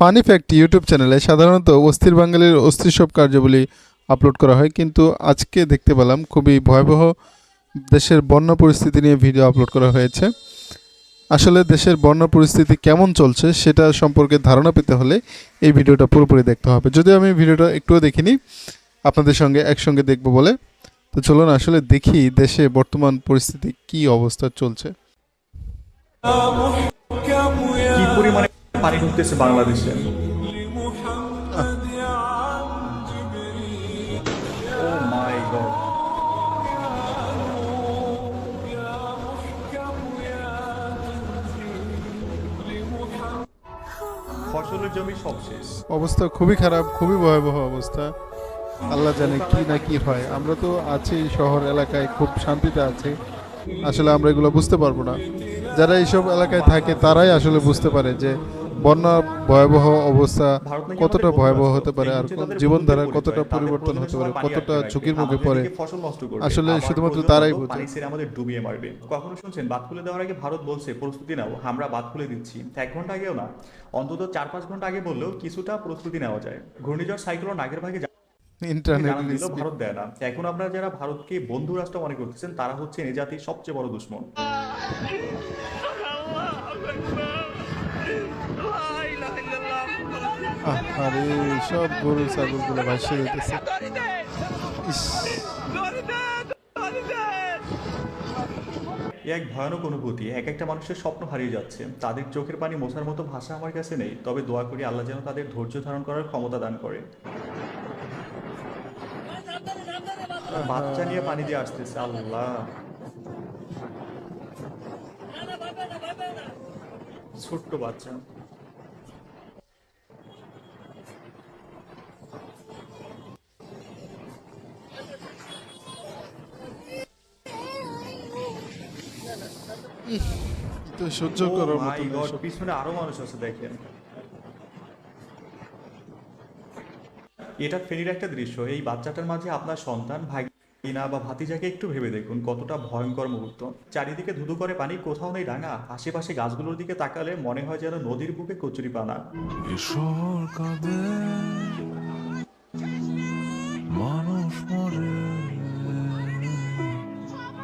Funny fact YouTube চ্যানেলে সাধারণত অস্থির বাঙালির অস্থির সব কার্যাবলী আপলোড করা হয়, কিন্তু আজকে দেখতে পেলাম খুবই ভয়াবহ দেশের বন্যা পরিস্থিতি নিয়ে ভিডিও আপলোড করা হয়েছে। আসলে দেশের বন্যা পরিস্থিতি কেমন চলছে সেটা সম্পর্কে ধারণা পেতে হলে এই ভিডিওটা পুরোপুরি দেখতে হবে। যদিও আমি ভিডিওটা একটুও দেখিনি, আপনাদের সঙ্গে একসঙ্গে দেখব বলে। তো চলুন আসলে দেখি দেশে বর্তমান পরিস্থিতি কি অবস্থা চলছে। কি পরিমাণে পানি ঢুকতেছে বাংলাদেশে। ও মাই গড, ফসলের জমি সব শেষ। অবস্থা খুবই খারাপ, খুবই ভয়াবহ অবস্থা। আল্লাহ জানে কি না কি হয়। আমরা তো আছি শহর এলাকায়, খুব শান্তিতে আছি। আসলে আমরা এগুলো বুঝতে পারবো না। যারা এইসব এলাকায় থাকে তারাই আসলে বুঝতে পারে যে বন্যা ভয়াবহ অবস্থা ভারত নাকি কতটা আমাদের ভয়াবহ বন্ধু হতে পারে, আর রাষ্ট্র, তাদের জীবনধারা বন্ধুত্বের কতটা পরিচয়, তাদের পরিবর্তন হতে প্রয়োজনের পারে, সময় পানি কতটা আটকে রাখবে, ঝুঁকির মুখে আমাদের পড়ে দিকে ফসল নষ্ট করবে, আসলে আবার শুধুমাত্র প্রয়োজন তারাই মতো বোঝে। পানি ছেড়ে আমাদের ডুবিয়ে মারবে। কখনো শুনছেন বাঁধ খুলে দেওয়ার আগে ভারত বলছে প্রস্তুতি নাও, আমরা বাঁধ খুলে দিচ্ছি। 1 ঘন্টা আগেও না, অন্তত 4-5 ঘন্টা আগে বললেও কিছুটা প্রস্তুতি নেওয়া যায়। ঘূর্ণিঝড় সাইক্লোন আগের ভাগে ইন্টারনেট জানান দিল, স্পিড। ভারত দেয় না। এখন আপনারা যারা ভারতকে বন্ধু রাষ্ট্র মনে করতেছেন তারা হচ্ছে এ জাতির সবচেয়ে বড় দুশ্মন। আরে সব গরু ছাগলগুলো ভাসে যেতেছে। ইস, এ এক ভয়ানক অনুভূতি। এক একটা মানুষের স্বপ্ন হারিয়ে যাচ্ছে, তাদের চোখের পানি মোছার মতো ভাষা আমার কাছে নেই। তবে দোয়া করি আল্লাহ যেন তাদের ধৈর্য ধারণ করার ক্ষমতা দান করে। বাচ্চা নিয়ে পানি দিয়ে আসতেছে, আল্লাহ। ছোট্ট বাচ্চা। তো সহ্য ও করার মাই মতো না গড, এসব। পিছনে আরো মানুষ আছে দেখেন। এটা ফেনীর একটা দৃশ্য। এই বাচ্চাটার মাঝে আপনার সন্তান, ভাগিনা বা ভাতিজাকে একটু ভেবে দেখুন কতটা ভয়ঙ্কর মুহূর্ত। চারিদিকে ধুধু করে পানি, কোথাও নেই ডাঙা। আশেপাশে গাছগুলোর দিকে তাকালে মনে হয় যেন নদীর বুকে কচুরি পানা। ঈশ্বর কাঁদে মানুষ মরে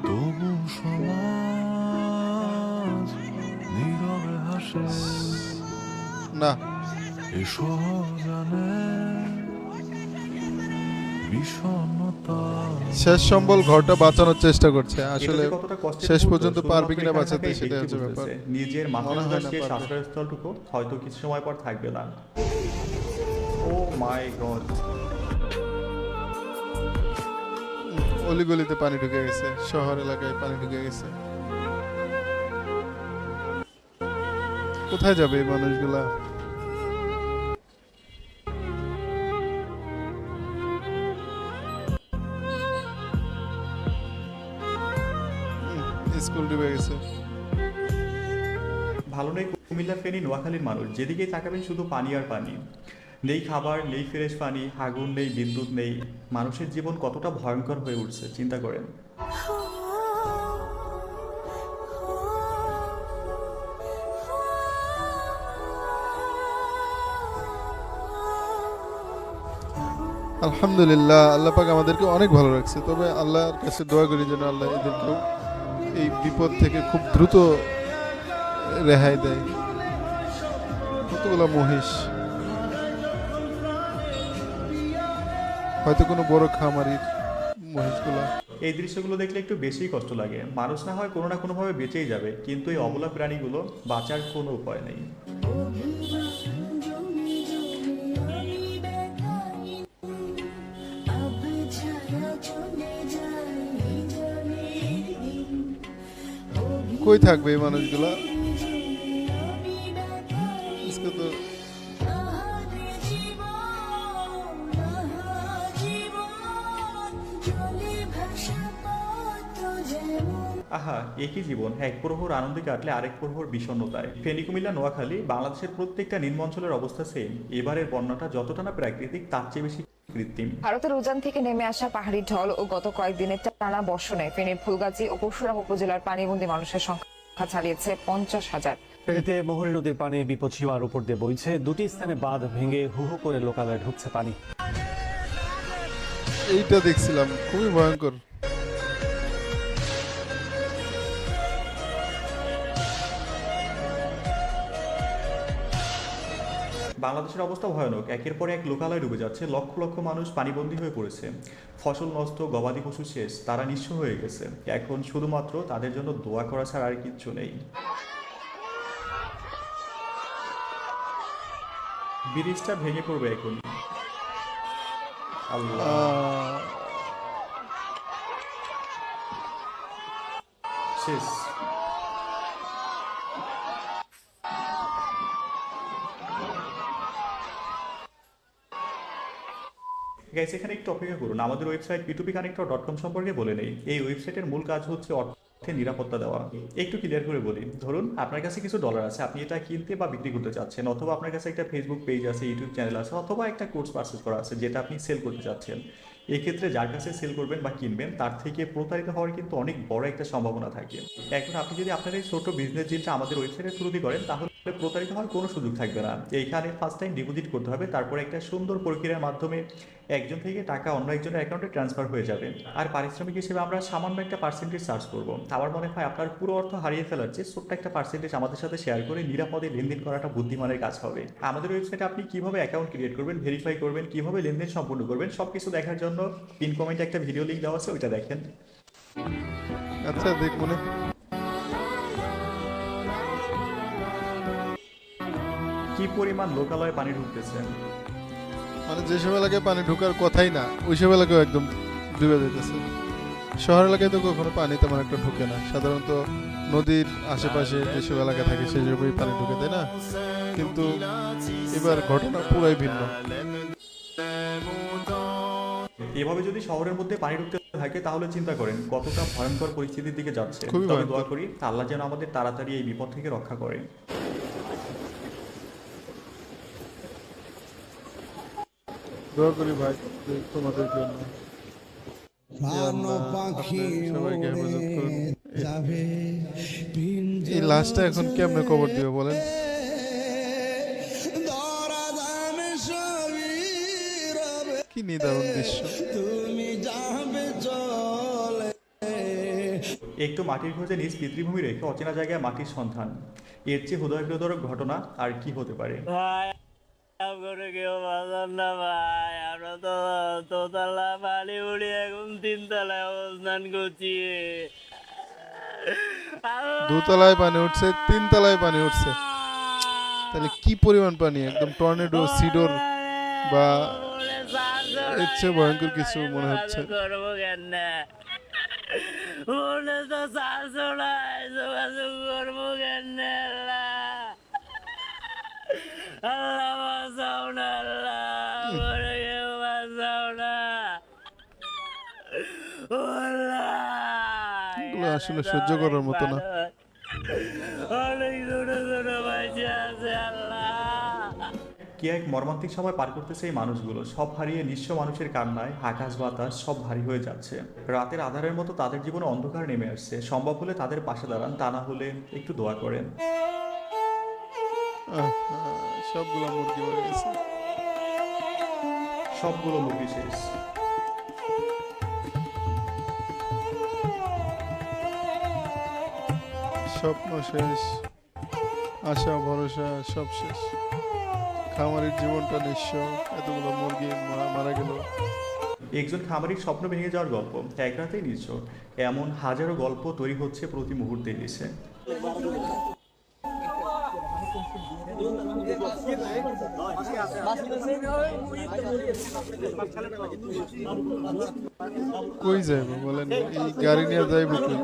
তবু সমাজ নীরবে হাসে না, ঈশ্বর জানে বিষণ্ণতা শেষ সম্বল ঘরটা বাঁচানোর চেষ্টা করছে। এটা আসলে যে কতটা কষ্টের শেষ মুহূর্ত, পর্যন্ত পারবে শুধুমাত্র কিনা এখানে বাঁচাতে থাকা এই সেটা ব্যক্তি হচ্ছে ব্যাপার। বুঝতেছে। নিজের মাথার মনে হয় না সেই পারবে। আশ্রয়স্থলটুকু হয়তো কিছু সময় পর থাকবে না। ও মাই গড, অলিগলিতে পানি ঢুকে গেছে, শহর এলাকায় পানি ঢুকে গেছে। কোথায় যাবে এই মানুষগুলা? স্কুল ডুবে গেছে। ভালো নেই কুমিল্লা, ফেনী, নোয়াখালীর মানুষ। যেদিকেই তাকাবেন শুধু পানি আর পানি। নেই খাবার, নেই ফ্রেশ পানি, আগুন নেই, বিদ্যুৎ নেই। মানুষের জীবন কতটা ভয়ঙ্কর হয়ে উঠছে চিন্তা করেন। আলহামদুলিল্লাহ, আল্লাহ পাক আমাদেরকে অনেক ভালো রাখছে। তবে আল্লাহর কাছে দোয়া করি যেন আল্লাহ এদেরকেও এই বিপদ থেকে খুব দ্রুত রেহাই দেয়। কতগুলো মহিষ, হয়তো কোনো বড় খামারির মহিষগুলা। এই দৃশ্যগুলো দেখলে একটু বেশিই কষ্ট লাগে। মানুষ না হয় কোনো না কোনোভাবে বেঁচেই যাবে, কিন্তু এই অবলা প্রাণীগুলো বাঁচার কোনো উপায় নেই। কই থাকবে এই মানুষগুলা? আজকে তো আহা, একই জীবন, এক প্রহর আনন্দে কাটলে আরেক প্রহর বিষণ্ণতায়। ফেনী, কুমিল্লা, নোয়াখালী, বাংলাদেশের প্রত্যেকটা নিম্ন অঞ্চলের অবস্থা সেম। এবারের বন্যাটা যতটা না প্রাকৃতিক, তার চেয়ে বেশি কৃত্রিম। ভারতের উজান থেকে নেমে আসা পাহাড়ি ঢল ও গত কয়েকদিনের টানা বর্ষণে ফেনীর ফুলগাজী ও পরশুরাম উপজেলার পানিবন্দী মানুষের সংখ্যা ছাড়িয়েছে 50,000। এতে মোহরী নদীর পানি বিপদসীমার উপর দিয়ে বইছে। দুটি স্থানে বাঁধ ভেঙে হু হু করে লোকালয়ে ঢুকছে পানি। এইটা দেখছিলাম, খুবই ভয়ঙ্কর। বাংলাদেশের অবস্থা ভয়ানক, একের পর এক লোকালয় ডুবে যাচ্ছে, লক্ষ লক্ষ মানুষ পানিবন্দী হয়ে পড়েছে, ফসল নষ্ট, গবাদি পশু শেষ, তারা নিঃস্ব হয়ে গেছে। এখন শুধুমাত্র তাদের জন্য দোয়া করা ছাড়া আর কিচ্ছু নেই। ব্রিজটা ভেঙে পড়বে এখন। আল্লাহ, আহ, শেষ। গাইস, এখানে একটু অপেক্ষা করুন, আমাদের ওয়েবসাইট p2pconnector.com সম্পর্কে বলে নেই। এই ওয়েবসাইটের মূল কাজ হচ্ছে অর্থের নিরাপত্তা দেওয়া। একটু ক্লিয়ার করে বলি, ধরুন আপনার কাছে কিছু ডলার আছে, আপনি এটা কিনতে বা বিক্রি করতে চাচ্ছেন, অথবা আপনার কাছে একটা ফেসবুক পেজ আছে, ইউটিউব চ্যানেল আছে, অথবা একটা কোর্স পারচেজ করা আছে যেটা আপনি সেল করতে চাচ্ছেন। এক্ষেত্রে যার কাছে সেল করবেন বা কিনবেন তার থেকে প্রতারিত হওয়ার কিন্তু অনেক বড় একটা সম্ভাবনা থাকে। এখন আপনি যদি আপনার এই ছোট বিজনেস ডিলটা আমাদের ওয়েবসাইটের থ্রুতে করেন তাহলে প্রতারিত হওয়ার কোনো সুযোগ থাকবে না। এইখানে ফার্স্ট টাইম ডিপোজিট করতে হবে, তারপরে একটা সুন্দর প্রক্রিয়ার মাধ্যমে একজন থেকে টাকা অন্য একজনের অ্যাকাউন্টে ট্রান্সফার হয়ে যাবে। আর পারিশ্রমিক হিসেবে আমরা সামান্য একটা পার্সেন্টেজ চার্জ করব। আমার মনে হয় আপনার পুরো অর্থ হারিয়ে ফেলার চেয়ে ছোট্ট একটা পার্সেন্টেজ আমাদের সাথে শেয়ার করে নিরাপদে লেনদেন করাটা বুদ্ধিমানের কাজ হবে। আমাদের ওয়েবসাইটে আপনি কিভাবে অ্যাকাউন্ট ক্রিয়েট করবেন, ভেরিফাই করবেন, কিভাবে লেনদেন সম্পূর্ণ করবেন, সব কিছু দেখার জন্য পিন কমেন্টে একটা ভিডিও লিঙ্ক দেওয়া আছে, ওইটা দেখেন। আচ্ছা দেখবো না। কি পরিমাণ লোকালয়ে পানি ঢুকতেছে। মানে যেসব এলাকায় পানি ঢোকার কথাই না, ওইসব এলাকায় একদম ডুবে যেতেছে। শহর এলাকায় তো কখনো পানি তেমন একটা ঢুকে না, সাধারণত নদীর আশেপাশে যেসব এলাকা থাকে সেসবই পানি ঢুকে, তাই না? কিন্তু এবার ঘটনা পুরাই ভিন্ন। এভাবে যদি শহরের মধ্যে পানি ঢুকতে থাকে তাহলে চিন্তা করেন কতটা ভয়ঙ্কর পরিস্থিতির দিকে যাচ্ছে। খুবই তবে ভয়ঙ্কর। দোয়া করি আল্লাহ যেন আমাদের তাড়াতাড়ি এই বিপদ থেকে রক্ষা করেন। দোয়া করি ভাই তোমাদের জন্য। হে আল্লাহ, আপনি সবাইকে হেফাজত করুন। এই লাশটা এখন কেমনে কবর দিবে বলেন? কি নিদারুণ দৃশ্য। একটু মাটির খোঁজে নিজ পিতৃভূমি রেখে অচেনা জায়গায় মাটির সন্ধান, এর চেয়ে হৃদয়বিদারক ঘটনা আর কি হতে পারে? ভাই করে কেউ বাজার না ভাই, আমরা তো দোতলা পানি উড়ি এখন তিনতলায় অবস্থান করছি। দোতলায় পানি উঠছে, তিনতলায় পানি উঠছে, তাহলে কি পরিমাণ পানি! একদম টর্নেডো, সিডোর বা এর চেয়ে ভয়ঙ্কর কিছু মনে হচ্ছে। করবো কেন মনে তো চারশো নাই, যোগাযোগ করবো কেন? আল্লাহ বাঁচাও না, আল্লাহ মরে কেউ বাঁচাও না। ও আল্লাহ, এগুলো আসলে সহ্য করার মতো না। অনেক ছোট ছোট বাচ্চা আছে আল্লাহ। কি এক মর্মান্তিক সময় পার করতেছে এই মানুষগুলো, সব হারিয়ে নিঃস্ব মানুষের কান্নায় আকাশ বাতাস সব ভারী হয়ে যাচ্ছে। রাতের আধারের মতো তাদের জীবনে অন্ধকার নেমে আসছে। সম্ভব হলে তাদের পাশে দাঁড়ান, তা না হলে একটু দোয়া করেন। সবগুলো মুরগি মরে গেছে। সবগুলো মুরগি শেষ। স্বপ্ন শেষ, আশা ভরসা সব শেষ। খামারের জীবনটা নিঃস্ব, এতগুলো মুরগি মারা গেল। একজন খামারির স্বপ্ন ভেঙে যাওয়ার গল্প এক রাতেই নিঃস্ব, এমন হাজারো গল্প তৈরি হচ্ছে প্রতি মুহূর্তে দেশে। কই যাইব বলেন? এই গাড়ি নিয়ে যাইব কই?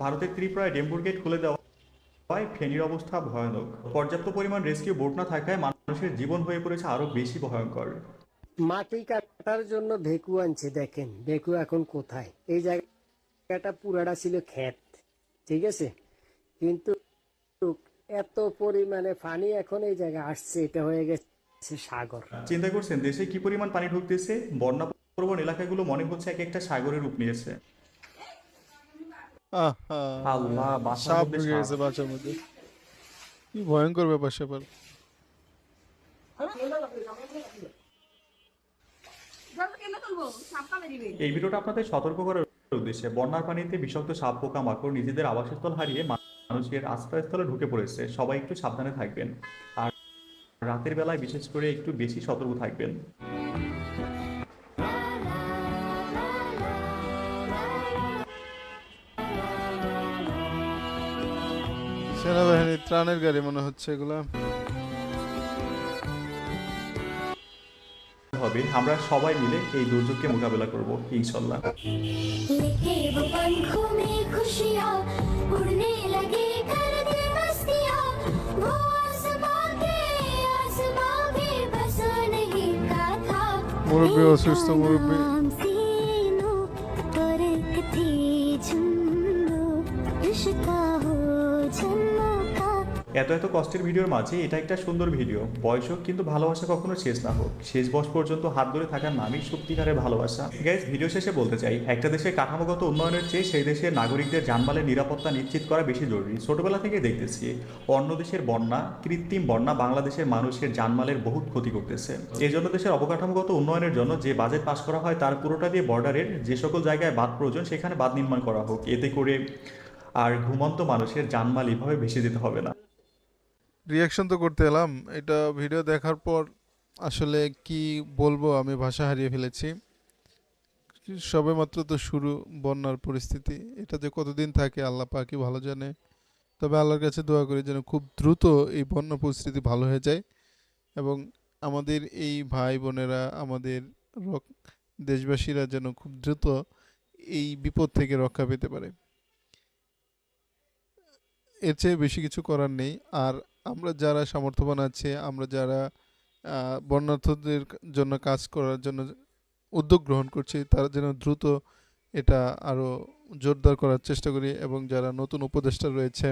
ভারতের ত্রিপুরায় ডেম্বুর গেট খুলে দেওয়ায় ফেনীর অবস্থা ভয়ানক। পর্যাপ্ত পরিমাণ রেস্কিউ বোট না থাকায় মানুষের জীবন হয়ে পড়েছে আরো বেশি ভয়ঙ্কর। মাটি কাটার জন্য ভেকু আনছে, দেখেন ভেকু এখন কোথায়। এই জায়গাটা পুরাটা ছিল ক্ষেত, ঠিক আছে, কিন্তু এত পরিমাণে পানি এখন এই জায়গায় আসছে, এটা হয়ে গেছে সাগর। চিন্তা করছেন দেশে কি পরিমাণ পানি ঢুকতেছে? বন্যা প্রবণ এলাকাগুলো মনে হচ্ছে এক একটা সাগরের রূপ নিয়েছে। আহা, আল্লাহ, বাসার সাপ মধ্যে ঢুকে সাপ। গেছে বাসার মধ্যে। কি ভয়ঙ্কর ব্যাপার স্যাপার। এই ভিডিওটা আপনাদের সতর্ক করার উদ্দেশ্যে। বন্যার পানিতে বিষাক্ত সাপ পোকামাকড় নিজেদের আবাসস্থল হারিয়ে মানুষের আশ্রয়স্থলে ঢুকে পড়েছে। সবাই একটু সাবধানে থাকবেন, আর রাতের বেলায় বিশেষ করে একটু বেশি সতর্ক থাকবেন। সেনাবাহিনীর ত্রাণের গাড়ি মনে হচ্ছে এগুলা। হবে আমরা সবাই মিলে এই দুর্যোগকে মোকাবেলা করব ইনশাল্লাহ। लेके वो पंखों में खुशियाँ उड़ने लगे कर दे मस्तियाँ वो आसमां के बसा नहीं का था মুরব্বী অসুস্থ মুরব্বী। नाम सीनू और एक थी झुन्नू रिश्ता हो जन्मों का। এত এত কষ্টের ভিডিওর মাঝে এটা একটা সুন্দর ভিডিও। বয়স হোক কিন্তু ভালোবাসা কখনো শেষ না হোক। শেষ বয়স পর্যন্ত হাত ধরে থাকার নামই সত্যিকারের ভালোবাসা। গাইস, ভিডিও শেষে বলতে চাই, একটা দেশের কাঠামোগত উন্নয়নের চেয়ে সেই দেশের নাগরিকদের জানমালের নিরাপত্তা নিশ্চিত করা বেশি জরুরি। ছোটবেলা থেকে দেখতেছি অন্য দেশের বন্যা, কৃত্রিম বন্যা বাংলাদেশের মানুষের জানমালের বহুত ক্ষতি করতেছে। এই জন্য দেশের অবকাঠামোগত উন্নয়নের জন্য যে বাজেট পাস করা হয় তার পুরোটা দিয়ে বর্ডারের যে সকল জায়গায় বাঁধ প্রয়োজন সেখানে বাঁধ নির্মাণ করা হোক। এতে করে আর ঘুমন্ত মানুষের জানমাল এভাবে ভেসে যেতে হবে না। রিয়াকশন তো করতে এলাম, এটা ভিডিও দেখার পর আসলে কি বলবো, আমি ভাষা হারিয়ে ফেলেছি। সবেমাত্র তো শুরু বন্যার পরিস্থিতি, এটা যে কতদিন থাকে আল্লাহ পাকই ভালো জানে। তবে আল্লাহর কাছে দোয়া করি যেন খুব দ্রুত এই বন্যা পরিস্থিতি ভালো হয়ে যায় এবং আমাদের এই ভাই বোনেরা, আমাদের দেশবাসীরা যেন খুব দ্রুত এই বিপদ থেকে রক্ষা পেতে পারে। এর চেয়ে বেশি কিছু করার নেই। আর আমরা যারা সামর্থ্যবান আছে, আমরা যারা বন্যার্থদের জন্য কাজ করার জন্য উদ্যোগ গ্রহণ করছি, তারা যেন দ্রুত এটা আরও জোরদার করার চেষ্টা করি এবং যারা নতুন উপদেষ্টা রয়েছে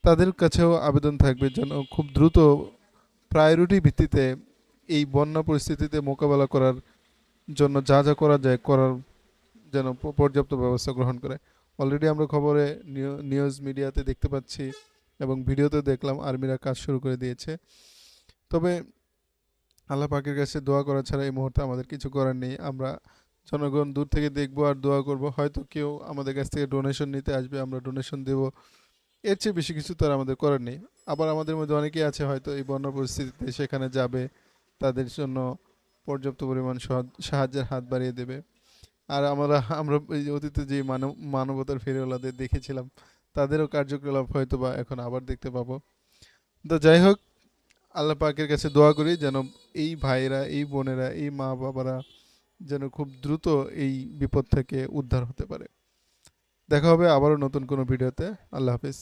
তাদের কাছেও আবেদন থাকবে যেন খুব দ্রুত প্রায়োরিটি ভিত্তিতে এই বন্যা পরিস্থিতিতে মোকাবেলা করার জন্য যা যা করা যায় করার যেন পর্যাপ্ত ব্যবস্থা গ্রহণ করে। অলরেডি আমরা খবরে নিউজ মিডিয়াতে দেখতে পাচ্ছি এবং ভিডিওতে দেখলাম আর্মিরা কাজ শুরু করে দিয়েছে। তবে আল্লাহ পাকের কাছে দোয়া করা ছাড়া এই মুহূর্তে আমাদের কিছু করার নেই। আমরা জনগণ দূর থেকে দেখবো আর দোয়া করব। হয়তো কেউ আমাদের কাছ থেকে ডোনেশন নিতে আসবে, আমরা ডোনেশন দেব। এর চেয়ে বেশি কিছু তার আমাদের করার নেই। আবার আমাদের মধ্যে অনেকেই আছে হয়তো এই বন্যা পরিস্থিতিতে সেখানে যাবে, তাদের জন্য পর্যাপ্ত পরিমাণ সাহায্যের হাত বাড়িয়ে দেবে। আর আমরা এই যে অতীতে যে মানবতার ফেরিওয়ালাদের দেখেছিলাম, তাদেরও কার্যকলাপ হয়তো বা এখন আবার দেখতে পাবো। তো যাই হোক, আল্লাহ পাকের কাছে দোয়া করি যেন এই ভাইয়েরা, এই বোনেরা, এই মা বাবারা যেন খুব দ্রুত এই বিপদ থেকে উদ্ধার হতে পারে। দেখা হবে আবারও নতুন কোনো ভিডিওতে। আল্লাহ হাফিজ।